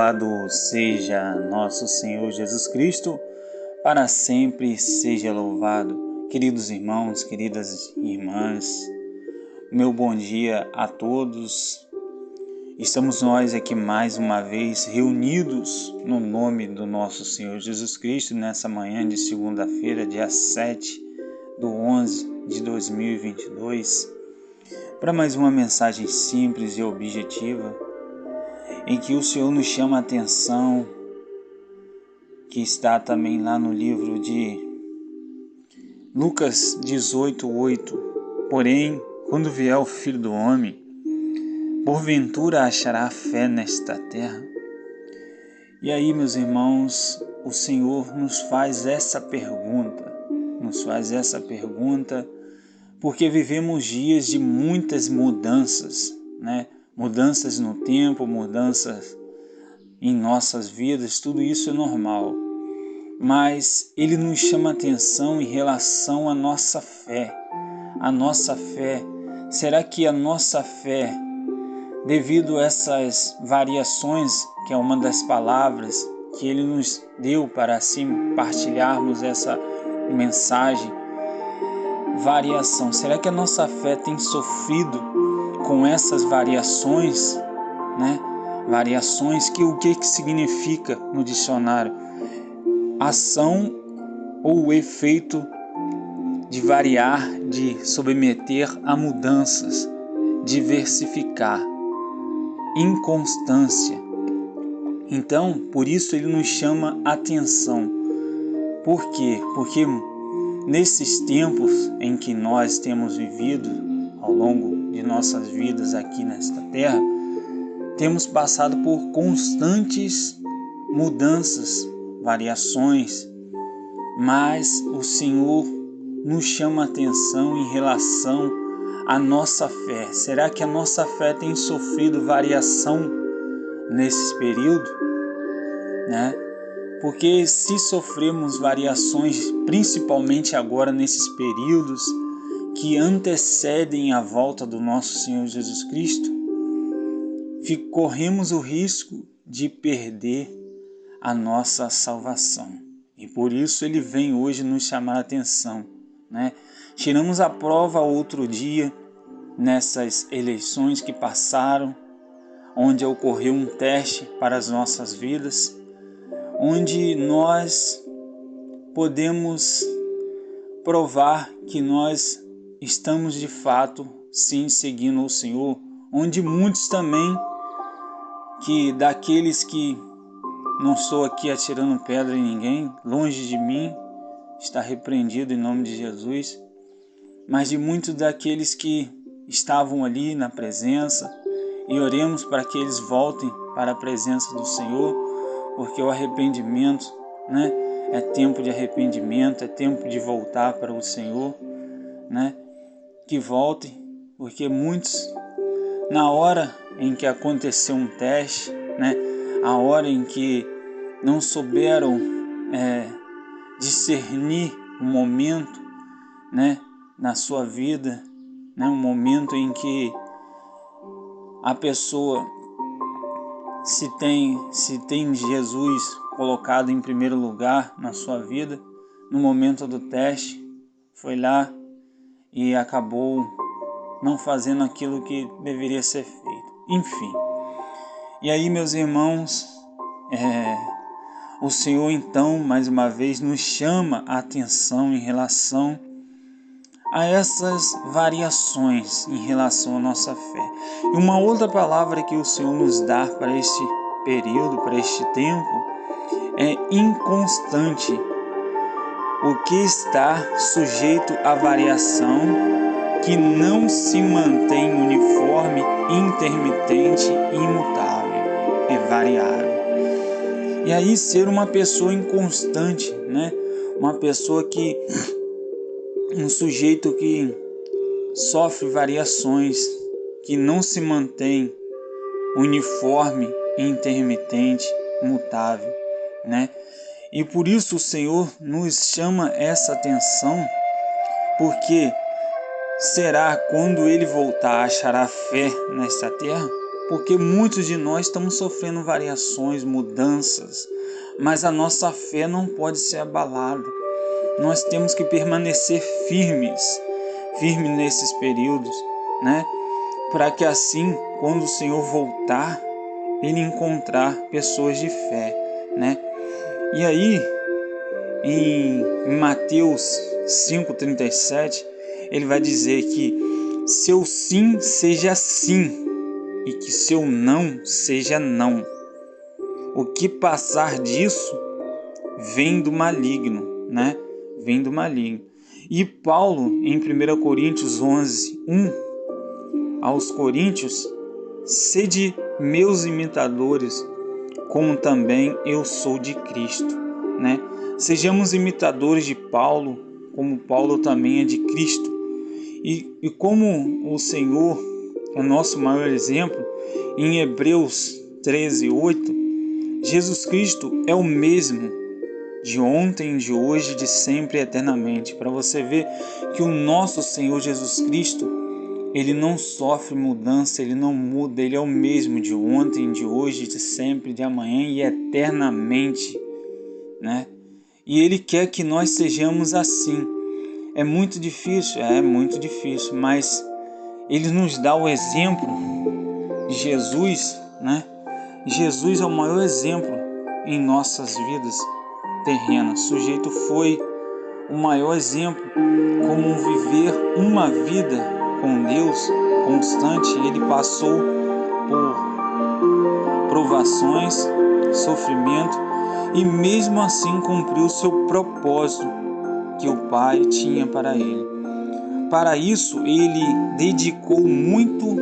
Louvado seja nosso Senhor Jesus Cristo, para sempre seja louvado. Queridos irmãos, queridas irmãs, meu bom dia a todos. Estamos nós aqui mais uma vez reunidos no nome do nosso Senhor Jesus Cristo nessa manhã de segunda-feira, dia 7/11/2022, para mais uma mensagem simples e objetiva, em que o Senhor nos chama a atenção, que está também lá no livro de Lucas 18:8. Porém, quando vier o Filho do Homem, porventura achará fé nesta terra? E aí, meus irmãos, o Senhor nos faz essa pergunta, porque vivemos dias de muitas mudanças, né? Mudanças no tempo, mudanças em nossas vidas, tudo isso é normal. Mas Ele nos chama a atenção em relação à nossa fé. A nossa fé, será que a nossa fé, devido a essas variações, que é uma das palavras que Ele nos deu para assim partilharmos essa mensagem, variação, será que a nossa fé tem sofrido com essas variações, né? Variações, que o que significa no dicionário? Ação ou efeito de variar, de submeter a mudanças, diversificar, inconstância. Então, por isso ele nos chama atenção. Por quê? Porque nesses tempos em que nós temos vivido ao longo de nossas vidas aqui nesta terra, temos passado por constantes mudanças, variações, mas o Senhor nos chama a atenção em relação à nossa fé. Será que a nossa fé tem sofrido variação nesse período, né? Porque se sofremos variações, principalmente agora nesses períodos que antecedem a volta do nosso Senhor Jesus Cristo, corremos o risco de perder a nossa salvação. E por isso ele vem hoje nos chamar a atenção, né? Tiramos a prova outro dia, nessas eleições que passaram, onde ocorreu um teste para as nossas vidas, onde nós podemos provar que nós estamos de fato sim seguindo o Senhor, onde muitos também, que daqueles que, não estou aqui atirando pedra em ninguém, longe de mim, está repreendido em nome de Jesus, mas de muitos daqueles que estavam ali na presença, e oremos para que eles voltem para a presença do Senhor, porque o arrependimento, né, é tempo de arrependimento, é tempo de voltar para o Senhor, né, que voltem, porque muitos, na hora em que aconteceu um teste, né, a hora em que não souberam discernir o momento, né, na sua vida, né, um momento em que a pessoa se tem Jesus colocado em primeiro lugar na sua vida, no momento do teste, foi lá e acabou não fazendo aquilo que deveria ser feito. Enfim. E aí, meus irmãos, o Senhor então, mais uma vez, nos chama a atenção em relação a essas variações em relação à nossa fé. E uma outra palavra que o Senhor nos dá para este período, para este tempo, é inconstante. O que está sujeito à variação, que não se mantém uniforme, intermitente, imutável e variável. E aí ser uma pessoa inconstante, né? Uma pessoa um sujeito que sofre variações, que não se mantém uniforme, intermitente, mutável, né? E por isso o Senhor nos chama essa atenção, porque será quando Ele voltar achará fé nesta terra? porque muitos de nós estamos sofrendo variações, mudanças, mas a nossa fé não pode ser abalada. Nós temos que permanecer firmes nesses períodos, né? Para que assim, quando o Senhor voltar, Ele encontrar pessoas de fé, né? E aí, em Mateus 5,37, Ele vai dizer que seu sim seja sim e que seu não seja não. O que passar disso vem do maligno, né? Vem do maligno. E Paulo, em 1 Coríntios 11, 1, aos Coríntios, sede meus imitadores, como também eu sou de Cristo, né? Sejamos imitadores de Paulo, como Paulo também é de Cristo. E como o Senhor é nosso maior exemplo, em Hebreus 13, 8, Jesus Cristo é o mesmo de ontem, de hoje, de sempre e eternamente. Para você ver que o nosso Senhor Jesus Cristo, Ele não sofre mudança, Ele não muda, Ele é o mesmo de ontem, de hoje, de sempre, de amanhã e eternamente, né? E Ele quer que nós sejamos assim. É muito difícil, mas Ele nos dá o exemplo de Jesus, né? Jesus é o maior exemplo em nossas vidas terrenas. O sujeito foi o maior exemplo como viver uma vida com Deus constante. Ele passou por provações, sofrimento e mesmo assim cumpriu o seu propósito que o Pai tinha para ele. Para isso, ele dedicou muito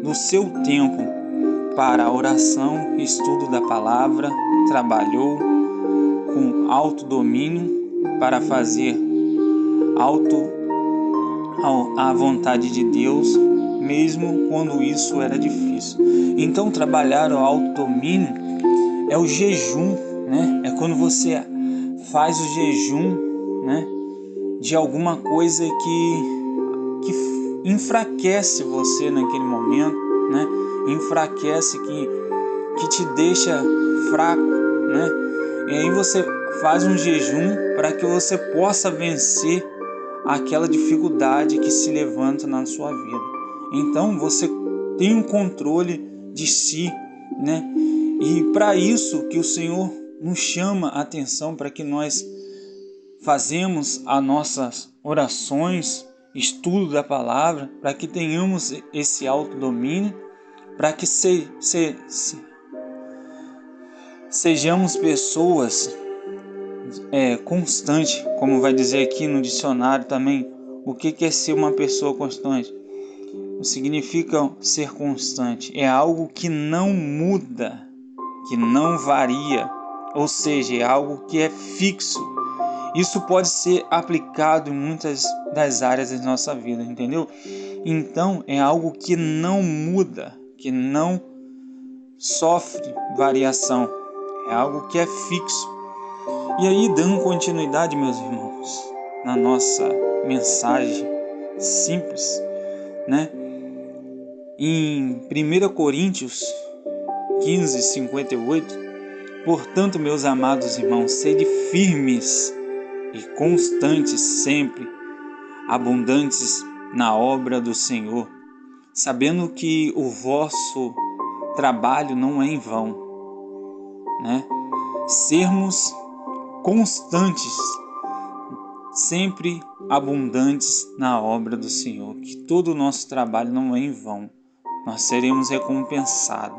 do seu tempo para a oração, estudo da palavra, trabalhou com autodomínio para fazer a vontade de Deus, mesmo quando isso era difícil. Então, trabalhar o autodomínio é o jejum, né? É quando você faz o jejum, né, de alguma coisa que enfraquece você naquele momento, né? Enfraquece, que te deixa fraco, né? E aí você faz um jejum para que você possa vencer aquela dificuldade que se levanta na sua vida. Então você tem um controle de si, né? E para isso que o Senhor nos chama a atenção, para que nós fazemos as nossas orações, estudo da palavra, para que tenhamos esse autodomínio, para que sejamos pessoas constantes, como vai dizer aqui no dicionário também. O que é ser uma pessoa constante? Significa ser constante. É algo que não muda, que não varia, ou seja, é algo que é fixo. Isso pode ser aplicado em muitas das áreas da nossa vida, entendeu? Então, é algo que não muda, que não sofre variação. É algo que é fixo. E aí, dando continuidade, meus irmãos, na nossa mensagem simples, né? Em 1 Coríntios 15, 58, portanto, meus amados irmãos, sede firmes e constantes sempre, abundantes na obra do Senhor, sabendo que o vosso trabalho não é em vão, né? Sermos constantes, sempre abundantes na obra do Senhor, que todo o nosso trabalho não é em vão, nós seremos recompensados,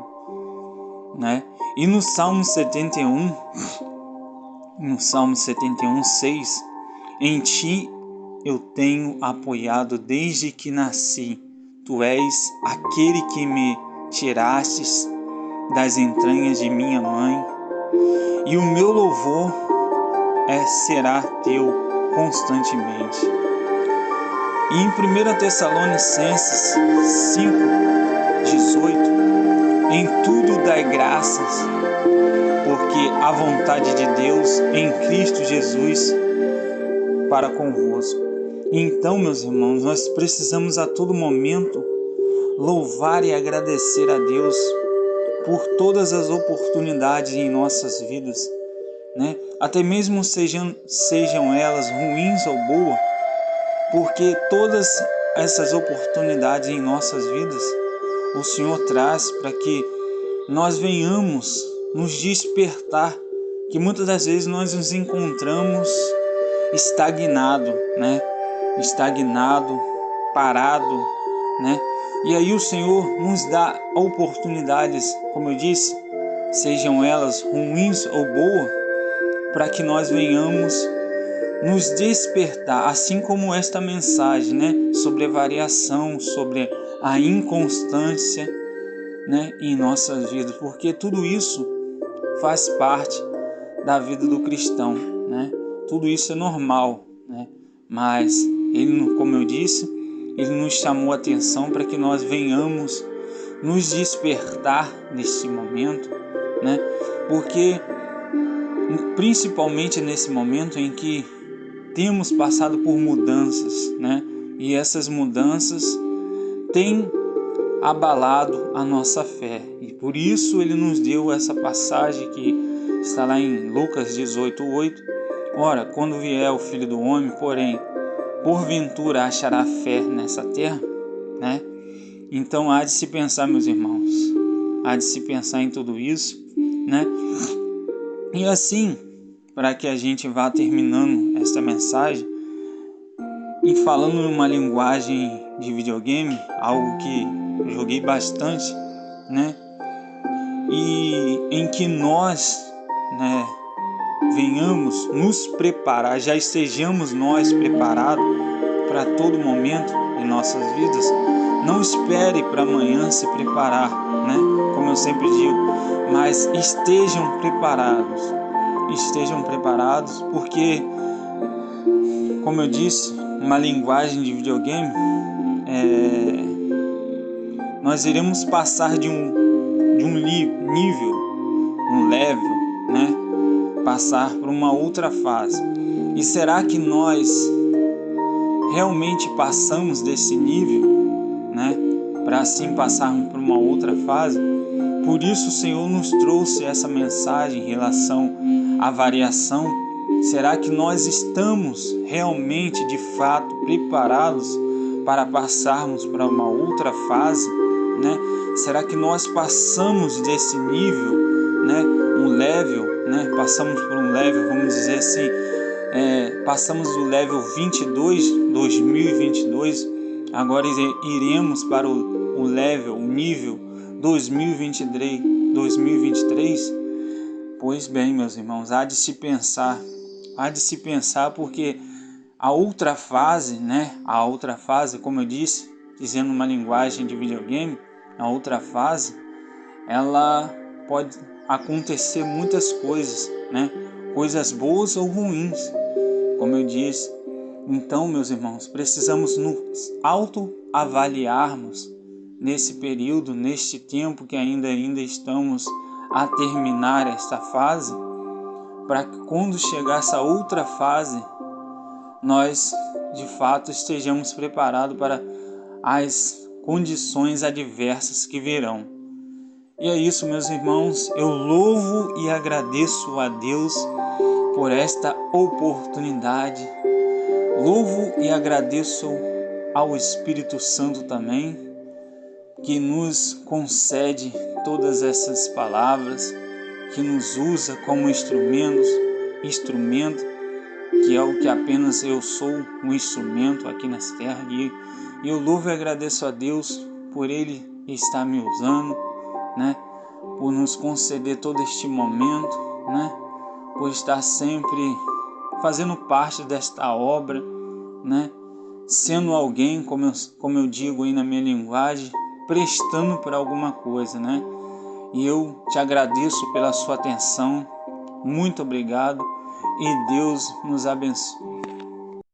né? E no Salmo 71, 6, em ti eu tenho apoiado desde que nasci, tu és aquele que me tirastes das entranhas de minha mãe, e o meu louvor será teu constantemente. E em 1 Tessalonicenses 5, 18, em tudo dai graças, porque a vontade de Deus em Cristo Jesus para convosco. Então, meus irmãos, nós precisamos a todo momento louvar e agradecer a Deus por todas as oportunidades em nossas vidas, né? Até mesmo sejam elas ruins ou boas, porque todas essas oportunidades em nossas vidas o Senhor traz para que nós venhamos nos despertar, que muitas das vezes nós nos encontramos estagnado, né? Estagnado, parado, né? E aí o Senhor nos dá oportunidades, como eu disse, sejam elas ruins ou boas, para que nós venhamos nos despertar, assim como esta mensagem, né? Sobre a variação, sobre a inconstância, né? Em nossas vidas, porque tudo isso faz parte da vida do cristão, né? Tudo isso é normal, né? Mas ele, como eu disse, ele nos chamou a atenção para que nós venhamos nos despertar neste momento, né? Porque principalmente nesse momento em que temos passado por mudanças, né? E essas mudanças têm abalado a nossa fé. E por isso ele nos deu essa passagem que está lá em Lucas 18:8. Ora, quando vier o Filho do Homem, porém, porventura achará fé nessa terra, né? Então há de se pensar, meus irmãos, há de se pensar em tudo isso, né? E assim, para que a gente vá terminando esta mensagem e falando em uma linguagem de videogame, algo que eu joguei bastante, né? E em que nós, né, venhamos nos preparar, já estejamos nós preparados para todo momento em nossas vidas. Não espere para amanhã se preparar, né? Como eu sempre digo, mas estejam preparados, porque, como eu disse, uma linguagem de videogame, nós iremos passar de um nível, um level, né? Passar por uma outra fase. E será que nós realmente passamos desse nível, né? Para assim passarmos por uma outra fase? Por isso o Senhor nos trouxe essa mensagem em relação à variação. Será que nós estamos realmente, de fato, preparados para passarmos para uma outra fase, né? Será que nós passamos desse nível, né? Um level, né? Passamos por um level, vamos dizer assim, passamos do level 22, 2022, agora iremos para o level, o nível 2023. Pois bem, meus irmãos, há de se pensar, porque a outra fase, né? A outra fase, como eu disse, dizendo uma linguagem de videogame, a outra fase, ela pode acontecer muitas coisas, né? Coisas boas ou ruins, como eu disse. Então, meus irmãos, precisamos nos autoavaliarmos nesse período, neste tempo que ainda estamos a terminar esta fase, para que quando chegar essa outra fase, nós de fato estejamos preparados para as condições adversas que virão. E é isso, meus irmãos, eu louvo e agradeço a Deus por esta oportunidade. Louvo e agradeço ao Espírito Santo também, que nos concede todas essas palavras, que nos usa como instrumento, que é o que apenas eu sou, um instrumento aqui nessa terra. E eu louvo e agradeço a Deus por Ele estar me usando, né? Por nos conceder todo este momento, né? Por estar sempre fazendo parte desta obra, né? Sendo alguém, como eu digo aí na minha linguagem, prestando por alguma coisa, né? E eu te agradeço pela sua atenção, muito obrigado, e Deus nos abençoe.